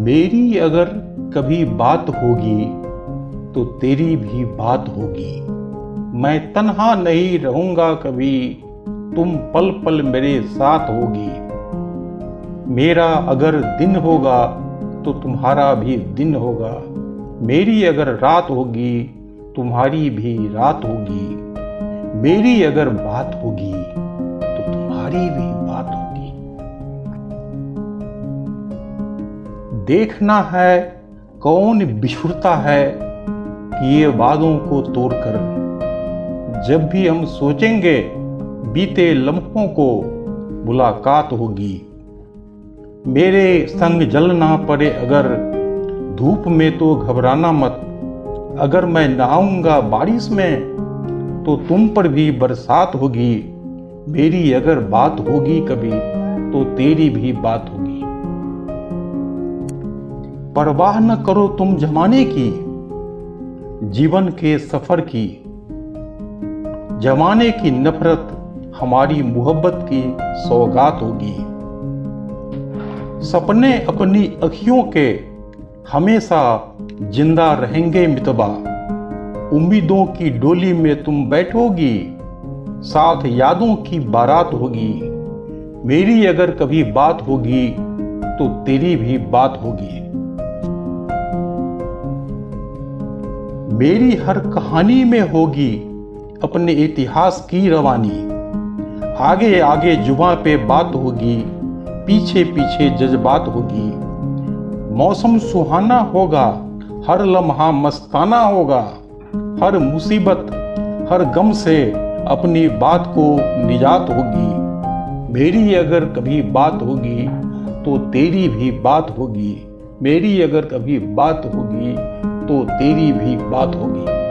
मेरी अगर कभी बात होगी तो तेरी भी बात होगी। मैं तन्हा नहीं रहूंगा कभी, तुम पल पल मेरे साथ होगी। मेरा अगर दिन होगा तो तुम्हारा भी दिन होगा। मेरी अगर रात होगी तुम्हारी भी रात होगी। मेरी अगर बात होगी तो तुम्हारी भी बात होगी। देखना है कौन बिछुड़ता है कि ये वादों को तोड़कर। जब भी हम सोचेंगे बीते लम्हों को मुलाकात होगी। मेरे संग जलना पड़े अगर धूप में तो घबराना मत। अगर मैं नहाऊंगा बारिश में तो तुम पर भी बरसात होगी। मेरी अगर बात होगी कभी तो तेरी भी बात होगी। परवाह न करो तुम जमाने की, जीवन के सफर की। जमाने की नफरत हमारी मोहब्बत की सौगात होगी। सपने अपनी अखियों के हमेशा जिंदा रहेंगे मितबा। उम्मीदों की डोली में तुम बैठोगी, साथ यादों की बारात होगी। मेरी अगर कभी बात होगी तो तेरी भी बात होगी। मेरी हर कहानी में होगी अपने इतिहास की रवानी। आगे आगे जुबां पे बात होगी, पीछे पीछे जज्बात होगी। मौसम सुहाना होगा, हर लम्हा मस्ताना होगा। हर मुसीबत हर गम से अपनी बात को निजात होगी। मेरी अगर कभी बात होगी तो तेरी भी बात होगी। मेरी अगर कभी बात होगी तो तेरी भी बात होगी।